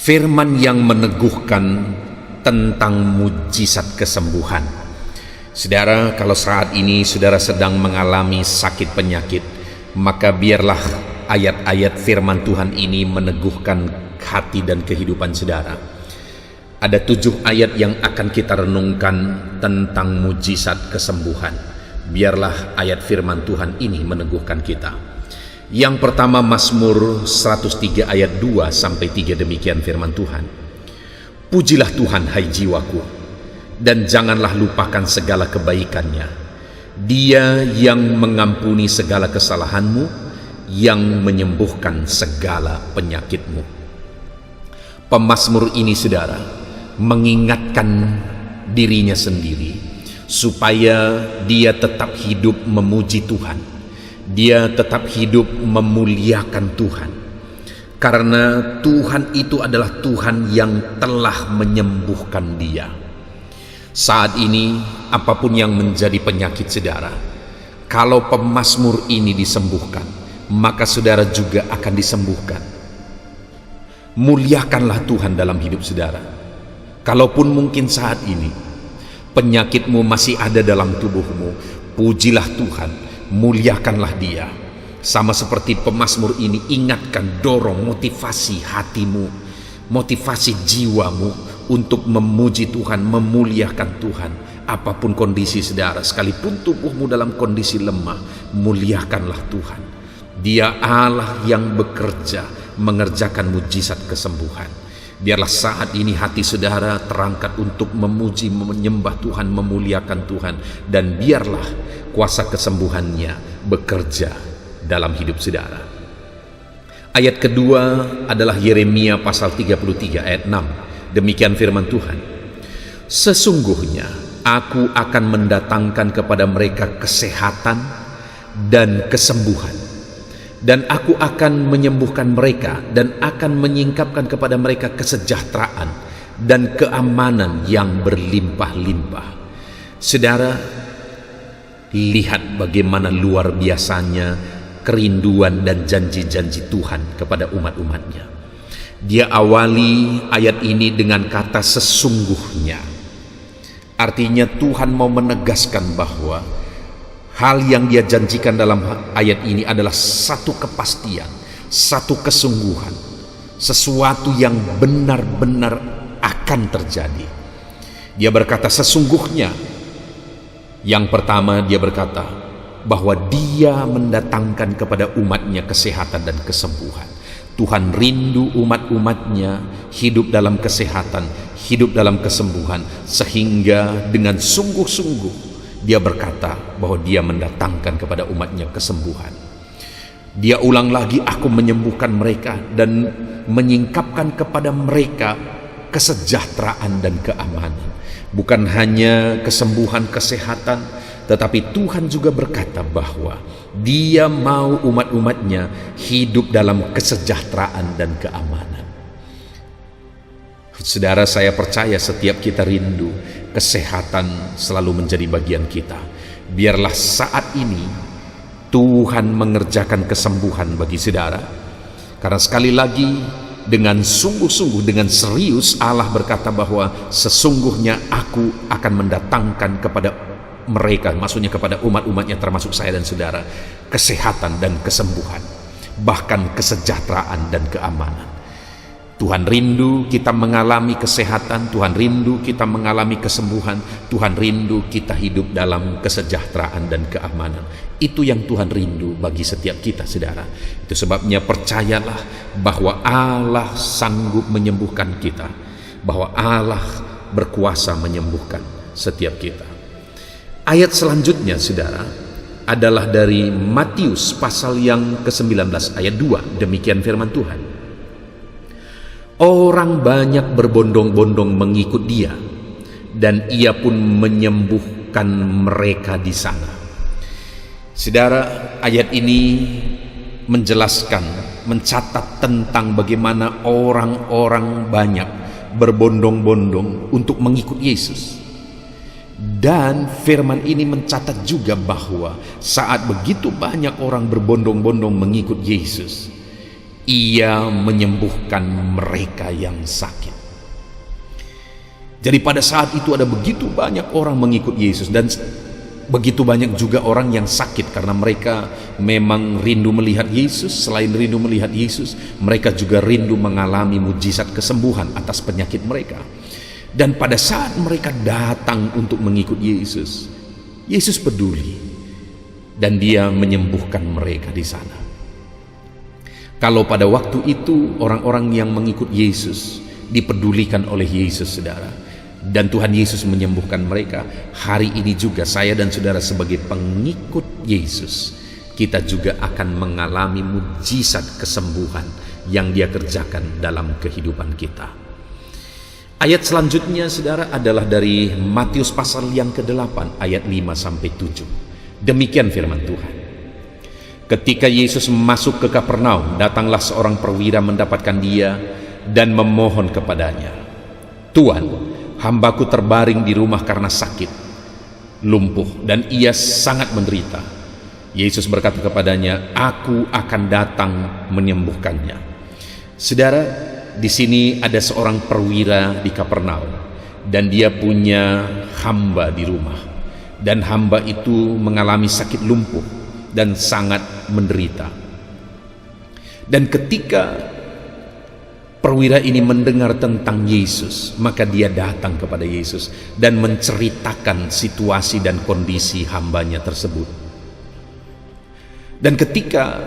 Firman yang meneguhkan tentang mujizat kesembuhan. Saudara, kalau saat ini saudara sedang mengalami sakit penyakit, maka biarlah ayat-ayat firman Tuhan ini meneguhkan hati dan kehidupan saudara. Ada 7 ayat yang akan kita renungkan tentang mujizat kesembuhan. Biarlah ayat firman Tuhan ini meneguhkan kita. Yang pertama, Mazmur 103 ayat 2-3, demikian firman Tuhan. Pujilah Tuhan hai jiwaku, dan janganlah lupakan segala kebaikannya. Dia yang mengampuni segala kesalahanmu, yang menyembuhkan segala penyakitmu. Pemazmur ini saudara mengingatkan dirinya sendiri supaya dia tetap hidup memuji Tuhan. Dia tetap hidup memuliakan Tuhan, karena Tuhan itu adalah Tuhan yang telah menyembuhkan dia. Saat ini apapun yang menjadi penyakit saudara, kalau pemazmur ini disembuhkan, maka saudara juga akan disembuhkan. Muliakanlah Tuhan dalam hidup saudara. Kalaupun mungkin saat ini penyakitmu masih ada dalam tubuhmu, pujilah Tuhan, muliakanlah Dia. Sama seperti pemazmur ini, ingatkan, dorong, motivasi hatimu, motivasi jiwamu untuk memuji Tuhan, memuliakan Tuhan. Apapun kondisi saudara, sekalipun tubuhmu dalam kondisi lemah, muliakanlah Tuhan. Dia Allah yang bekerja mengerjakan mujizat kesembuhan. Biarlah saat ini hati saudara terangkat untuk memuji, menyembah Tuhan, memuliakan Tuhan, dan biarlah kuasa kesembuhannya bekerja dalam hidup saudara. Ayat kedua adalah Yeremia pasal 33 ayat 6. Demikian firman Tuhan. Sesungguhnya aku akan mendatangkan kepada mereka kesehatan dan kesembuhan, dan aku akan menyembuhkan mereka dan akan menyingkapkan kepada mereka kesejahteraan dan keamanan yang berlimpah-limpah. Saudara, lihat bagaimana luar biasanya kerinduan dan janji-janji Tuhan kepada umat-umatnya. Dia awali ayat ini dengan kata sesungguhnya. Artinya Tuhan mau menegaskan bahwa hal yang dia janjikan dalam ayat ini adalah satu kepastian, satu kesungguhan, sesuatu yang benar-benar akan terjadi. Dia berkata sesungguhnya. Yang pertama, dia berkata bahwa dia mendatangkan kepada umatnya kesehatan dan kesembuhan. Tuhan rindu umat-umatnya hidup dalam kesehatan, hidup dalam kesembuhan, sehingga dengan sungguh-sungguh dia berkata bahwa dia mendatangkan kepada umatnya kesembuhan. Dia ulang lagi, aku menyembuhkan mereka dan menyingkapkan kepada mereka kesejahteraan dan keamanan. Bukan hanya kesembuhan, kesehatan, tetapi Tuhan juga berkata bahwa Dia mau umat-umatnya hidup dalam kesejahteraan dan keamanan. Saudara, saya percaya setiap kita rindu kesehatan selalu menjadi bagian kita. Biarlah saat ini Tuhan mengerjakan kesembuhan bagi saudara, karena sekali lagi dengan sungguh-sungguh, dengan serius Allah berkata bahwa sesungguhnya aku akan mendatangkan kepada mereka, maksudnya kepada umat-umatnya termasuk saya dan saudara, kesehatan dan kesembuhan, bahkan kesejahteraan dan keamanan. Tuhan rindu kita mengalami kesehatan, Tuhan rindu kita mengalami kesembuhan, Tuhan rindu kita hidup dalam kesejahteraan dan keamanan. Itu yang Tuhan rindu bagi setiap kita, saudara. Itu sebabnya percayalah bahwa Allah sanggup menyembuhkan kita, bahwa Allah berkuasa menyembuhkan setiap kita. Ayat selanjutnya, saudara, adalah dari Matius pasal yang ke-19 ayat 2. Demikian firman Tuhan. Orang banyak berbondong-bondong mengikut Dia, dan Ia pun menyembuhkan mereka di sana. Saudara, ayat ini menjelaskan, mencatat tentang bagaimana orang-orang banyak berbondong-bondong untuk mengikut Yesus. Dan firman ini mencatat juga bahwa saat begitu banyak orang berbondong-bondong mengikut Yesus, Ia menyembuhkan mereka yang sakit. Jadi pada saat itu ada begitu banyak orang mengikut Yesus, dan begitu banyak juga orang yang sakit karena mereka memang rindu melihat Yesus. Selain rindu melihat Yesus, mereka juga rindu mengalami mujizat kesembuhan atas penyakit mereka. Dan pada saat mereka datang untuk mengikut Yesus, Yesus peduli dan Dia menyembuhkan mereka di sana. Kalau pada waktu itu orang-orang yang mengikut Yesus dipedulikan oleh Yesus, saudara, dan Tuhan Yesus menyembuhkan mereka, hari ini juga saya dan saudara sebagai pengikut Yesus, kita juga akan mengalami mujizat kesembuhan yang Dia kerjakan dalam kehidupan kita. Ayat selanjutnya, saudara, adalah dari Matius pasal yang ke-8 ayat 5-7. Demikian firman Tuhan. Ketika Yesus masuk ke Kapernaum, datanglah seorang perwira mendapatkan Dia dan memohon kepadanya, "Tuan, hambaku terbaring di rumah karena sakit, lumpuh, dan ia sangat menderita." Yesus berkata kepadanya, "Aku akan datang menyembuhkannya." Saudara, di sini ada seorang perwira di Kapernaum, dan dia punya hamba di rumah, dan hamba itu mengalami sakit lumpuh dan sangat menderita. Dan ketika perwira ini mendengar tentang Yesus, maka dia datang kepada Yesus dan menceritakan situasi dan kondisi hambanya tersebut. Dan ketika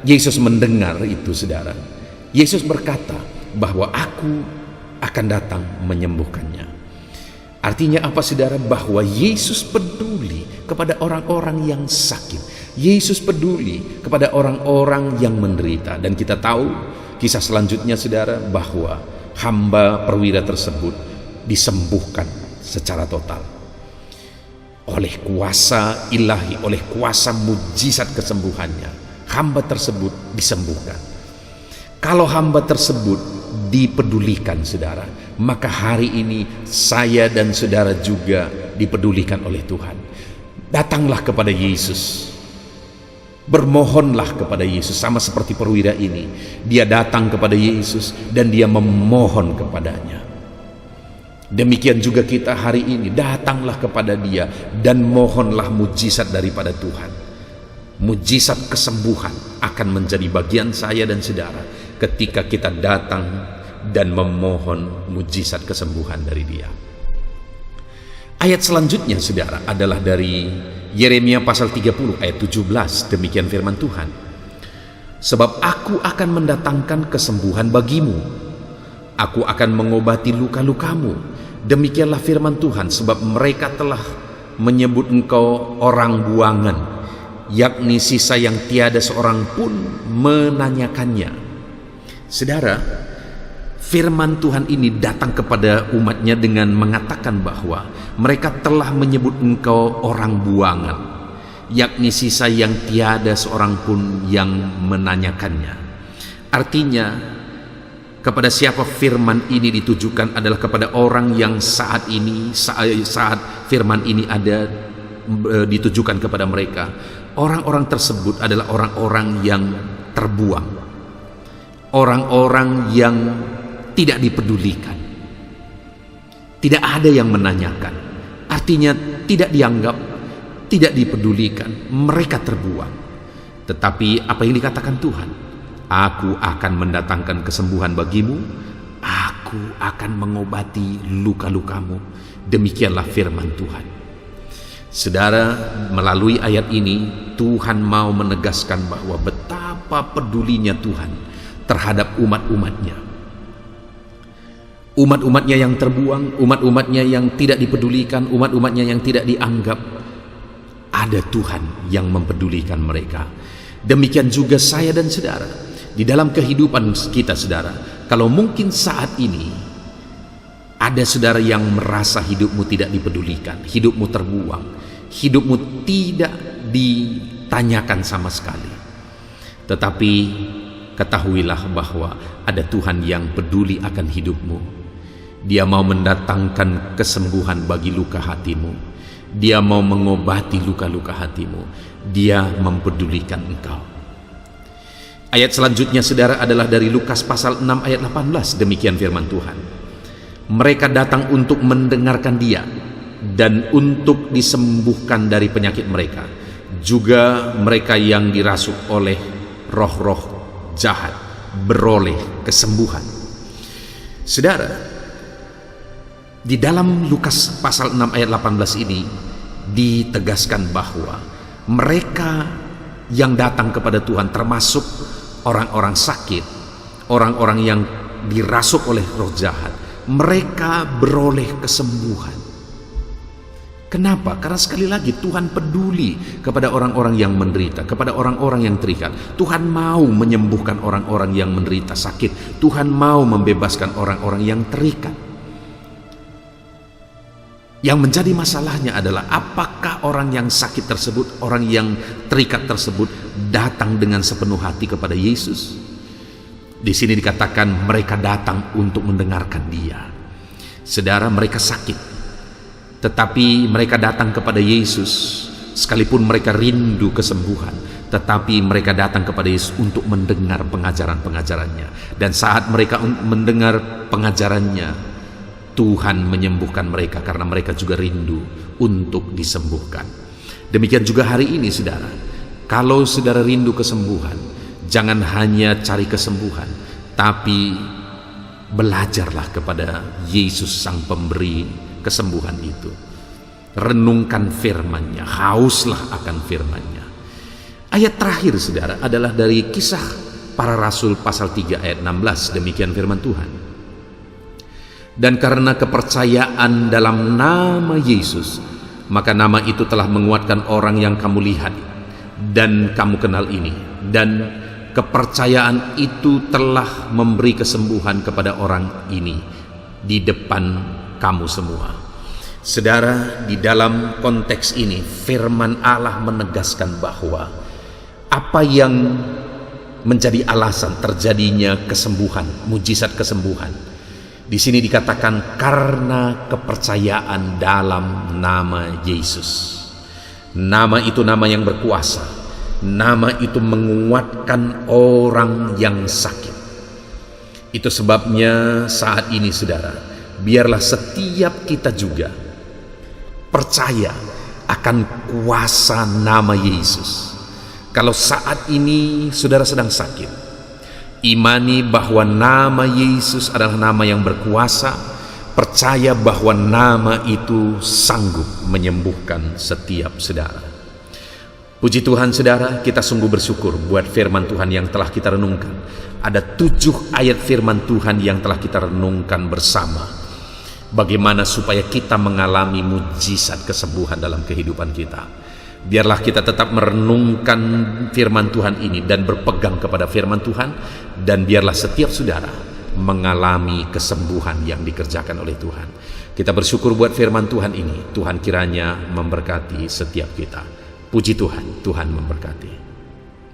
Yesus mendengar itu, saudara, Yesus berkata bahwa aku akan datang menyembuhkannya. Artinya apa, saudara? Bahwa Yesus peduli kepada orang-orang yang sakit. Yesus peduli kepada orang-orang yang menderita. Dan kita tahu kisah selanjutnya, saudara, bahwa hamba perwira tersebut disembuhkan secara total oleh kuasa ilahi, oleh kuasa mujizat kesembuhannya. Hamba tersebut disembuhkan. Kalau hamba tersebut dipedulikan, saudara, maka hari ini saya dan saudara juga dipedulikan oleh Tuhan. Datanglah kepada Yesus, bermohonlah kepada Yesus, sama seperti perwira ini. Dia datang kepada Yesus dan dia memohon kepadanya. Demikian juga kita hari ini, datanglah kepada Dia dan mohonlah mujizat daripada Tuhan. Mujizat kesembuhan akan menjadi bagian saya dan saudara ketika kita datang dan memohon mujizat kesembuhan dari Dia. Ayat selanjutnya, saudara, adalah dari Yeremia pasal 30 ayat 17. Demikian firman Tuhan. "Sebab aku akan mendatangkan kesembuhan bagimu, aku akan mengobati luka-lukamu. Demikianlah firman Tuhan, sebab mereka telah menyebut engkau orang buangan, yakni sisa yang tiada seorang pun menanyakannya." Saudara, firman Tuhan ini datang kepada umatnya dengan mengatakan bahwa mereka telah menyebut engkau orang buangan, yakni sisa yang tiada seorang pun yang menanyakannya. Artinya, kepada siapa firman ini ditujukan adalah kepada orang yang saat ini, saat firman ini ada ditujukan kepada mereka, orang-orang tersebut adalah orang-orang yang terbuang, orang-orang yang tidak dipedulikan, tidak ada yang menanyakan. Artinya tidak dianggap, tidak dipedulikan, mereka terbuang. Tetapi apa yang dikatakan Tuhan? Aku akan mendatangkan kesembuhan bagimu, aku akan mengobati luka-lukamu. Demikianlah firman Tuhan. Saudara, melalui ayat ini Tuhan mau menegaskan bahwa betapa pedulinya Tuhan terhadap umat-umatnya. Umat-umatnya yang terbuang, umat-umatnya yang tidak dipedulikan, umat-umatnya yang tidak dianggap. Ada Tuhan yang mempedulikan mereka. Demikian juga saya dan saudara. Di dalam kehidupan kita, saudara, kalau mungkin saat ini ada saudara yang merasa hidupmu tidak dipedulikan, hidupmu terbuang, hidupmu tidak ditanyakan sama sekali, tetapi ketahuilah bahwa ada Tuhan yang peduli akan hidupmu. Dia mau mendatangkan kesembuhan bagi luka hatimu. Dia mau mengobati luka-luka hatimu. Dia mempedulikan engkau. Ayat selanjutnya saudara adalah dari Lukas pasal 6 ayat 18. Demikian firman Tuhan. Mereka datang untuk mendengarkan dia dan untuk disembuhkan dari penyakit mereka. Juga mereka yang dirasuk oleh roh-roh jahat beroleh kesembuhan. Saudara, di dalam Lukas pasal 6 ayat 18 ini ditegaskan bahwa mereka yang datang kepada Tuhan termasuk orang-orang sakit, orang-orang yang dirasuk oleh roh jahat, mereka beroleh kesembuhan. Kenapa? Karena sekali lagi Tuhan peduli kepada orang-orang yang menderita, kepada orang-orang yang terikat. Tuhan mau menyembuhkan orang-orang yang menderita sakit. Tuhan mau membebaskan orang-orang yang terikat. Yang menjadi masalahnya adalah apakah orang yang sakit tersebut, orang yang terikat tersebut datang dengan sepenuh hati kepada Yesus. Di sini dikatakan mereka datang untuk mendengarkan dia. Saudara, mereka sakit, tetapi mereka datang kepada Yesus. Sekalipun mereka rindu kesembuhan, tetapi mereka datang kepada Yesus untuk mendengar pengajaran-pengajarannya. Dan saat mereka mendengar pengajarannya, Tuhan menyembuhkan mereka karena mereka juga rindu untuk disembuhkan. Demikian juga hari ini saudara. Kalau saudara rindu kesembuhan, jangan hanya cari kesembuhan, tapi belajarlah kepada Yesus sang pemberi kesembuhan itu. Renungkan firman-Nya, hauslah akan firman-Nya. Ayat terakhir saudara adalah dari Kisah Para Rasul pasal 3 ayat 16. Demikian firman Tuhan. Dan karena kepercayaan dalam nama Yesus, maka nama itu telah menguatkan orang yang kamu lihat dan kamu kenal ini. Dan kepercayaan itu telah memberi kesembuhan kepada orang ini di depan kamu semua. Saudara, di dalam konteks ini firman Allah menegaskan bahwa apa yang menjadi alasan terjadinya kesembuhan, mujizat kesembuhan, di sini dikatakan karena kepercayaan dalam nama Yesus. Nama itu nama yang berkuasa. Nama itu menguatkan orang yang sakit. Itu sebabnya saat ini saudara, biarlah setiap kita juga percaya akan kuasa nama Yesus. Kalau saat ini saudara sedang sakit, imani bahwa nama Yesus adalah nama yang berkuasa. Percaya bahwa nama itu sanggup menyembuhkan setiap saudara. Puji Tuhan saudara, kita sungguh bersyukur buat firman Tuhan yang telah kita renungkan. Ada 7 ayat firman Tuhan yang telah kita renungkan bersama. Bagaimana supaya kita mengalami mujizat kesembuhan dalam kehidupan kita. Biarlah kita tetap merenungkan firman Tuhan ini dan berpegang kepada firman Tuhan. Dan biarlah setiap saudara mengalami kesembuhan yang dikerjakan oleh Tuhan. Kita bersyukur buat firman Tuhan ini. Tuhan kiranya memberkati setiap kita. Puji Tuhan, Tuhan memberkati.